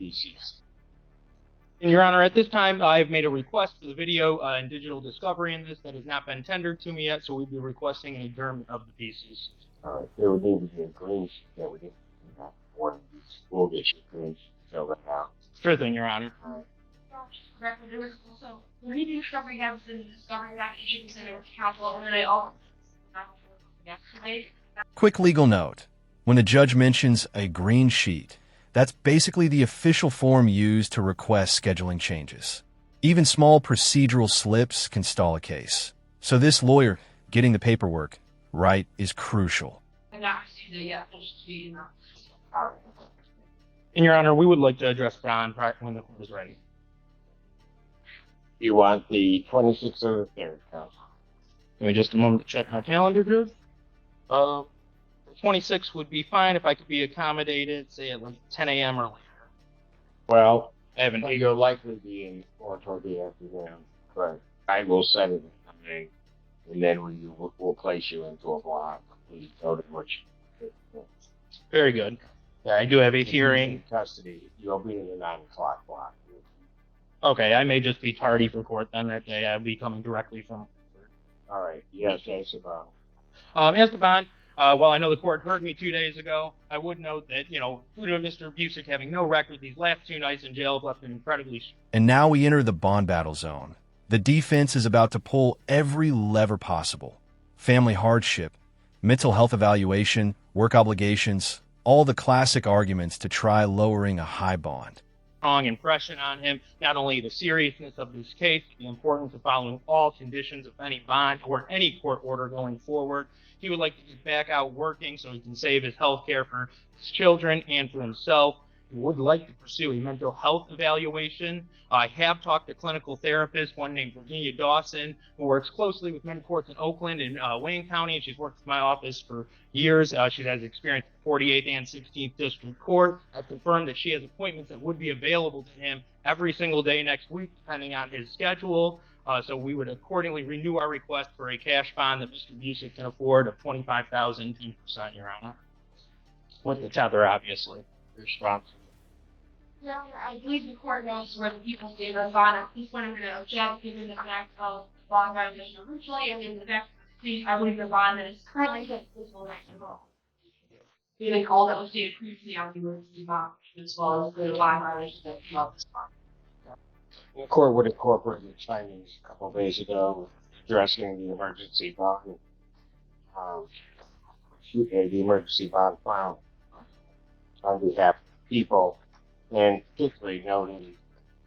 PCs. And Your Honor, at this time, I have made a request for the video and digital discovery in this that has not been tendered to me yet, so we'll be requesting an adjournment of the pieces. All right, there would need to be a green sheet that we didn't have one of these. We'll get you a green sheet to fill that out. Sure thing, Your Honor. So, when you do discovery, you have the discovery that you should consider counsel, and then I also yesterday. Quick legal note. When a judge mentions a green sheet, that's basically the official form used to request scheduling changes. Even small procedural slips can stall a case. So this lawyer getting the paperwork right is crucial. And not see the just be And Your Honor, we would like to address Bond when the court is ready. You want the 26th or the 3rd, counsel? Give me just a moment to check my calendar, Judge. The 26th would be fine if I could be accommodated, say at like 10 a.m. or later. Well, I haven't. you'll likely be in court toward the afternoon, but I will set it in, and then we'll place you into a block. We go to which. Very good. Yeah, I do have a hearing. In custody, you'll be in the 9 o'clock block. Okay, I may just be tardy for court then that day. I'll be coming directly from. All right. Yes, that's about. As to Bond, while I know the court heard me 2 days ago, I would note that, due to Mr. Buick having no record, these last 2 nights in jail have left him incredibly. And now we enter the bond battle zone. The defense is about to pull every lever possible. Family hardship, mental health evaluation, work obligations, all the classic arguments to try lowering a high bond. Strong impression on him, not only the seriousness of this case, the importance of following all conditions of any bond or any court order going forward. He would like to get back out working so he can save his health care for his children and for himself. He would like to pursue a mental health evaluation. I have talked to clinical therapists, one named Virginia Dawson, who works closely with men's courts in Oakland and Wayne County, and she's worked with my office for years. She has experience in 48th and 16th District Court. I've confirmed that she has appointments that would be available to him every single day next week, depending on his schedule. So we would accordingly renew our request for a cash bond that Mr. Buick can afford of $25,000, 10%, Your Honor. With the tether, obviously. Response. No, I believe the court knows where the people gave us bond. At least when I'm going to object, given the fact of bond violation originally, and in the fact that I believe the bond that is currently set is will not involve. Given all that was stated previously on the emergency bond, as well as the bond violation that came up this bond. The court would incorporate its findings a couple of days ago addressing the emergency bond. The emergency bond filed on behalf of people, and particularly noting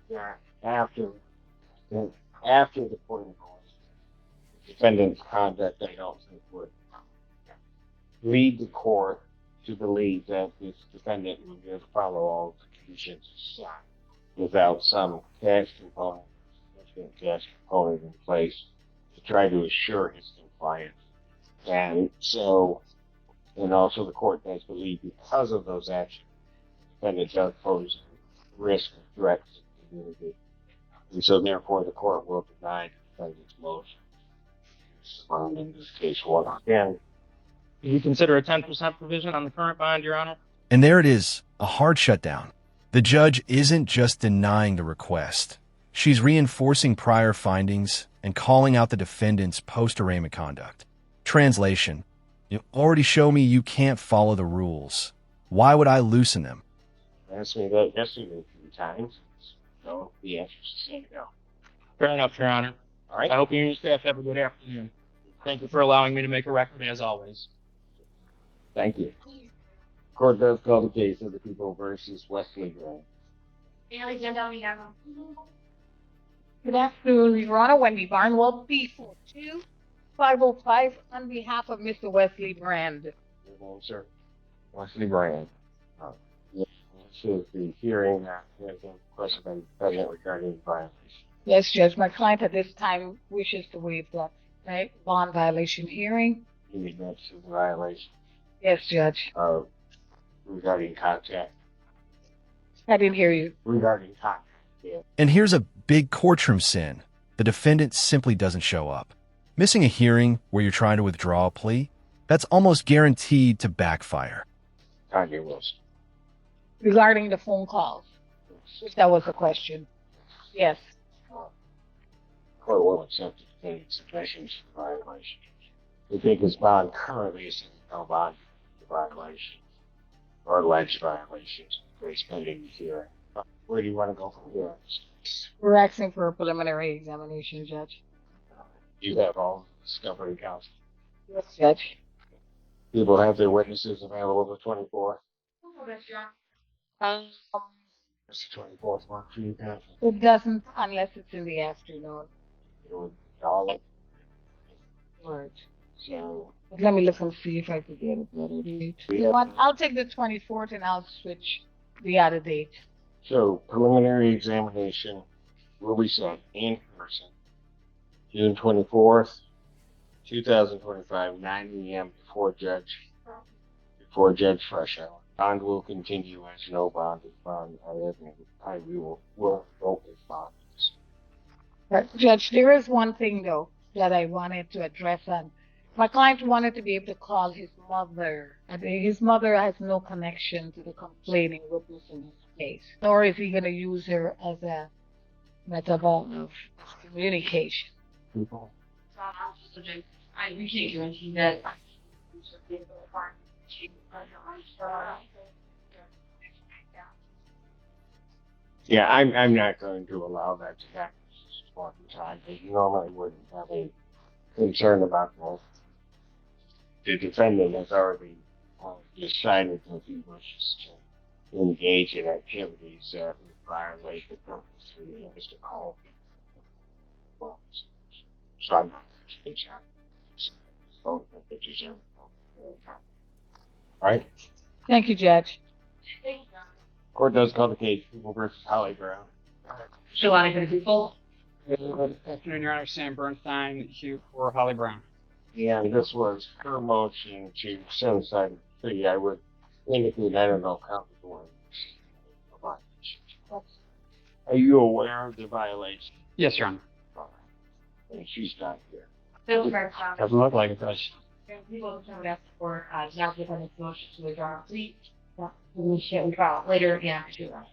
that after the point of the defendant's conduct, I don't think would lead the court to believe that this defendant would just follow all the conditions without some cash component, significant cash component in place to try to assure his compliance. And so, and also the court does believe because of those actions, the defendant does pose risk of threats to the community. And so therefore the court will deny the defendant's motion. In this case, once again. Do you consider a 10% provision on the current bond, Your Honor? And there it is, a hard shutdown. The judge isn't just denying the request. She's reinforcing prior findings and calling out the defendant's post-arraignment conduct. Translation: you already show me you can't follow the rules. Why would I loosen them? Asked me that yesterday a few times, so the answer is the same no. Fair enough, Your Honor. All right. I hope you and your staff have a good afternoon. Thank you for allowing me to make a record, as always. Thank you. Court does call the case of the people versus Wesley Brand. Good afternoon, Your Honor. Wendy Barnwell, B42505, on behalf of Mr. Wesley Brand. Good morning, sir. Wesley Brand. This is the hearing that has been requested by the defendant regarding the violation. Yes, Judge. My client at this time wishes to waive the bond violation hearing. You need that to the violation. Yes, Judge. Regarding contact. I didn't hear you. Regarding contact, yeah. And here's a big courtroom sin. The defendant simply doesn't show up. Missing a hearing where you're trying to withdraw a plea, that's almost guaranteed to backfire. Kanye Wilson. Regarding the phone calls. If that was the question. Yes. Court will accept the defendant's submissions for violation. We think his bond currently is no bond for violation or alleged violations. It's pending the hearing. Where do you want to go from here? We're asking for a preliminary examination, Judge. You have all discovery counsel. Yes, Judge. People have their witnesses available the 24th. Um, It's the 24th work for you, counsel. it doesn't unless it's in the afternoon. It would all Right. so But let me look and see if I could get a better date. You want, I'll take the 24th and I'll switch the other date. So preliminary examination will be set in person, June 24th, 2025, 9 a.m. before Judge Freshour. Bond will continue as no bond is bond. I will vote his bond. Judge, there is one thing though that I wanted to address on. My client wanted to be able to call his mother. I mean, his mother has no connection to the complaining witness in this case. Nor is he going to use her as a method of communication. People. I appreciate you mentioning that. Yeah, I'm not going to allow that to happen at this point in time. They normally wouldn't have a concern about that. The defendant has already decided that he wishes to engage in activities that would violate the purpose of the Mr. Call. So I'm not going to change that. Right? Thank you, Judge. Court does call the case People versus Holly Brown. Shalani, people. Good afternoon, Your Honor. Sam Bernstein, here for Holly Brown. And this was her motion to set aside the plea. I would indicate I don't know how to do it. Are you aware of the violation? Yes, Your Honor. And she's not here. Doesn't look like it does. People have asked for now given its motion to withdraw plea. We should file later. Yeah, do that.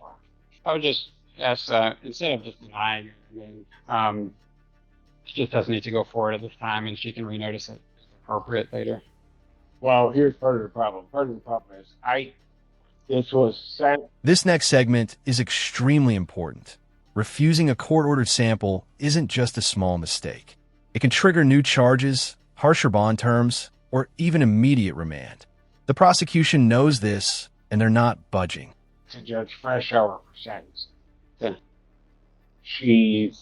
I would just ask, instead of just denying it, she just doesn't need to go forward at this time, and she can renotice it as appropriate later. Well, here's part of the problem. Part of the problem is this was sent. This next segment is extremely important. Refusing a court-ordered sample isn't just a small mistake. It can trigger new charges, harsher bond terms, or even immediate remand. The prosecution knows this, and they're not budging. To Judge Freshour for sentence. She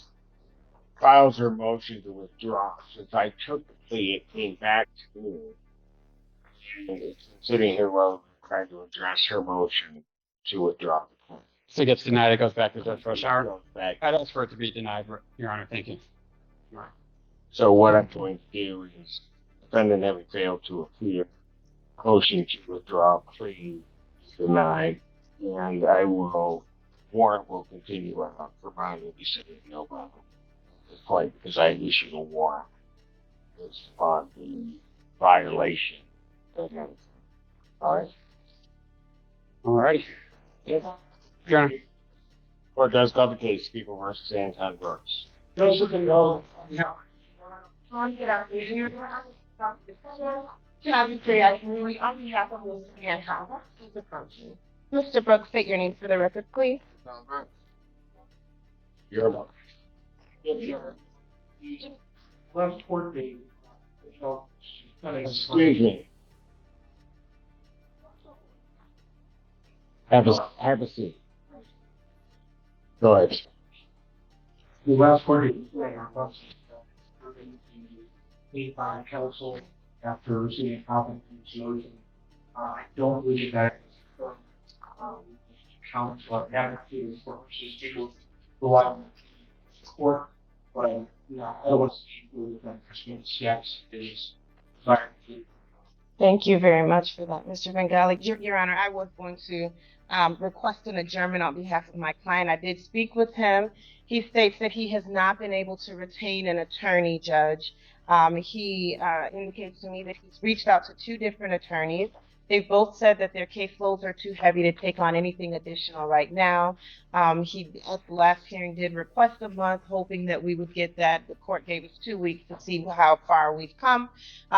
files her motion to withdraw. Since I took the plea, it came back to me. And it's sitting here while I'm trying to address her motion to withdraw the plea. So it gets denied, it goes back to Judge Freshour. Goes back. I'd ask for it to be denied, Your Honor. Thank you. So what I'm going to do is, defendant having failed to appear, motion to withdraw plea denied, and warrant will continue on for bond will be sitting no problem. At this point, because I issued a warrant based on the violation. Alright? Alrighty. Yes. Your Honor. Court does call the case, People versus Anton Brooks. Joseph and Go. Get out here. Obviously, I can really, on behalf of Mr. Hancock, Mr. Brooks, state your name for the record, please. You're about. Last court date. Excuse me. Have a seat. Go ahead. The last court date. Made by counsel after receiving confirmation. I don't believe that counsel advocated for procedure rely on the court, but I was able to understand yes is fire. Thank you very much for that, Mr. Bengali. Your Honor, I was going to request an adjournment on behalf of my client. I did speak with him. He states that he has not been able to retain an attorney, Judge. He indicates to me that he's reached out to 2 different attorneys. They both said that their caseloads are too heavy to take on anything additional right now. He, at the last hearing, did request a month, hoping that we would get that. The court gave us 2 weeks to see how far we've come.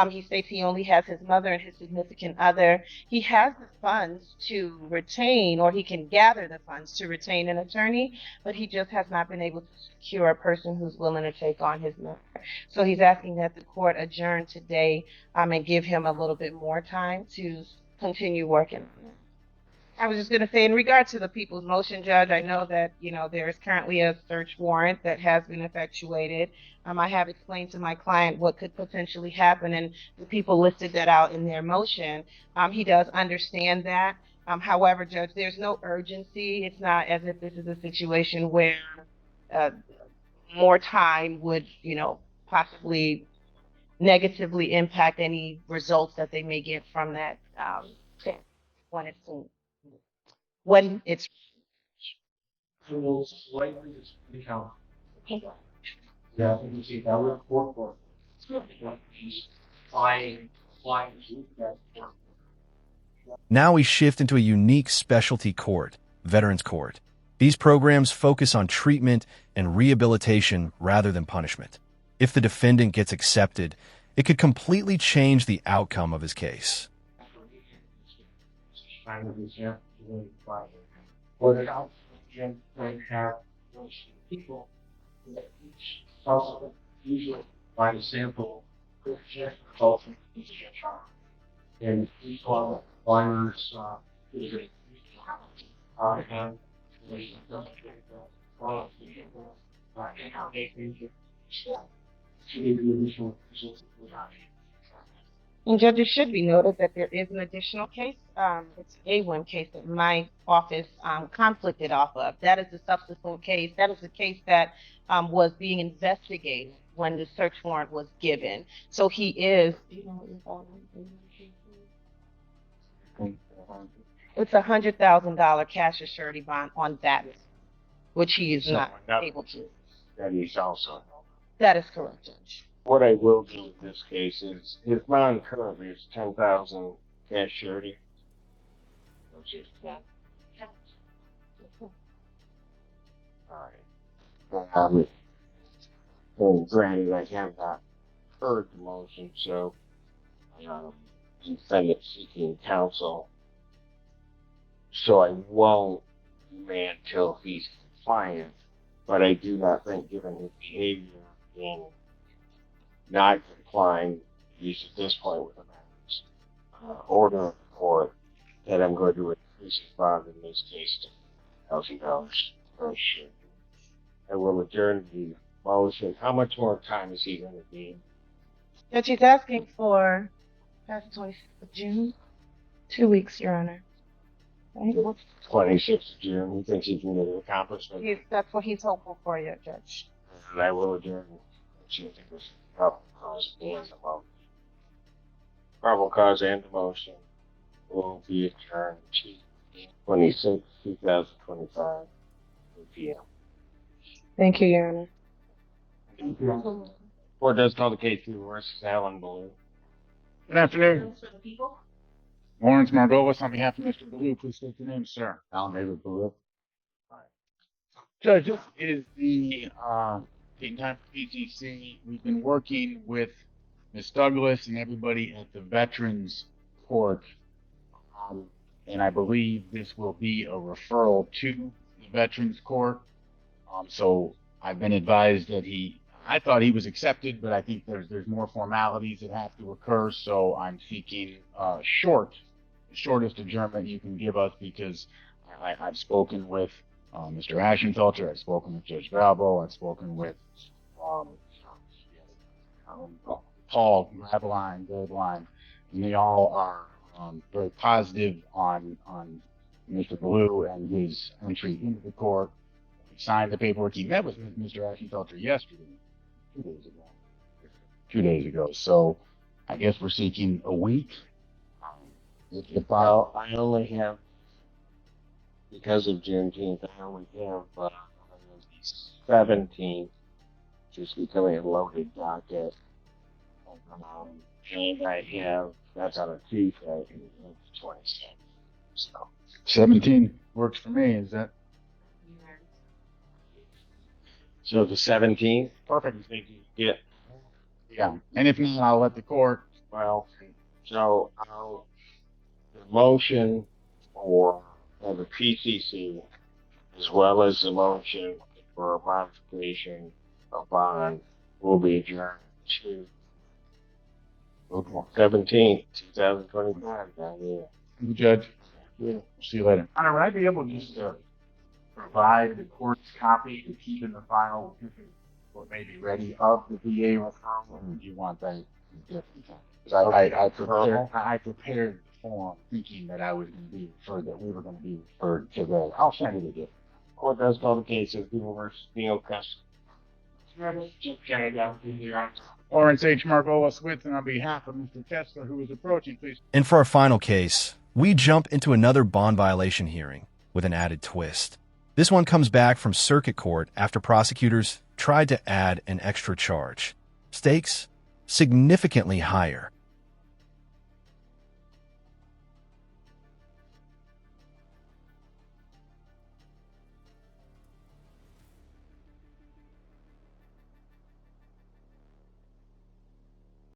He states he only has his mother and his significant other. He has the funds to retain, or he can gather the funds to retain an attorney, but he just has not been able to secure a person who's willing to take on his mother. So he's asking that the court adjourn today and give him a little bit more time to continue working on it. I was just going to say, in regard to the people's motion, Judge, I know that, there is currently a search warrant that has been effectuated. I have explained to my client what could potentially happen, and the people listed that out in their motion. He does understand that. However, Judge, there's no urgency. It's not as if this is a situation where more time would, possibly negatively impact any results that they may get from that when it's I will slightly dispute the count. Yeah, you can see that we're four. Flying, that. Now we shift into a unique specialty court, Veterans Court. These programs focus on treatment and rehabilitation rather than punishment. If the defendant gets accepted, it could completely change the outcome of his case. People that each also usually by the sample and each one liners And Judge, it should be noted that there is an additional case. It's a one case that my office conflicted off of. That is the subsequent case. That is the case that was being investigated when the search warrant was given. So he is. It's $100,000 cash or surety bond on that, which he is not able to. That he's also. That is correct, Judge. What I will do with this case is his bond currently is 10,000 cash surety. Alright. And granted, I have not heard the motion, so defendant seeking counsel. So I won't demand till he's compliant, but I do not think, given his behavior in not complying, at least at this point with the matters, order for it, that I'm going to increase his bond in this case to $1,000 per share. I will adjourn the motion. How much more time is he going to need? Judge, he's asking for past 26th of June. 2 weeks, Your Honor. Right? 26th of June. He thinks he can get it accomplished. That's what he's hopeful for, you, Judge. And I will adjourn. Probable cause and the motion. Probable cause and the motion will be adjourned to 26, 2025, 3 p.m. Thank you, Your Honor. Court does call the case to versus Alan Ballou. Good afternoon. For the people. Lawrence Margolis on behalf of Mr. Ballou. Please state your name, sir. Alan David Ballou. Judge, this is the date and time for PTC. We've been working with Ms. Douglas and everybody at the Veterans Court, and I believe this will be a referral to the Veterans Court. So I've been advised that I thought he was accepted, but I think there's more formalities that have to occur. So I'm seeking the shortest adjournment you can give us, because I've spoken with Mr. Ashenfelter, I've spoken with Judge Valbo, I've spoken with Paul Graveline, and they all are very positive on Mr. Ballou and his entry into the court. He signed the paperwork. He met with Mr. Ashenfelter yesterday, 2 days ago. So I guess we're seeking a week. Well, I only have, because of Juneteenth, I only have the 17th, which is becoming a loaded docket. And I have, that's on a Tuesday, and it's 27. So, 17 works for me. Is that so the 17th? perfect? Yeah. Yeah. And if not, I'll let the court. Well, so the motion for the PCC, as well as the motion for a modification of bond, will be adjourned to 17th, 2025. Down here. Thank you, Judge. Yeah. See you later. Hunter, would I be able just to provide the court's copy to keep in the file, what may be ready of the VA referral, or do you want that different? Because I prepared the form thinking that I was going to be referred, that we were going to be referred today. I'll send it again. Court does call the case of People versus Neil Custer. Lawrence H. Margolis Switz, and on behalf of Mr. Kessler, who is approaching, please. And for our final case, we jump into another bond violation hearing with an added twist. This one comes back from circuit court after prosecutors tried to add an extra charge. Stakes significantly higher.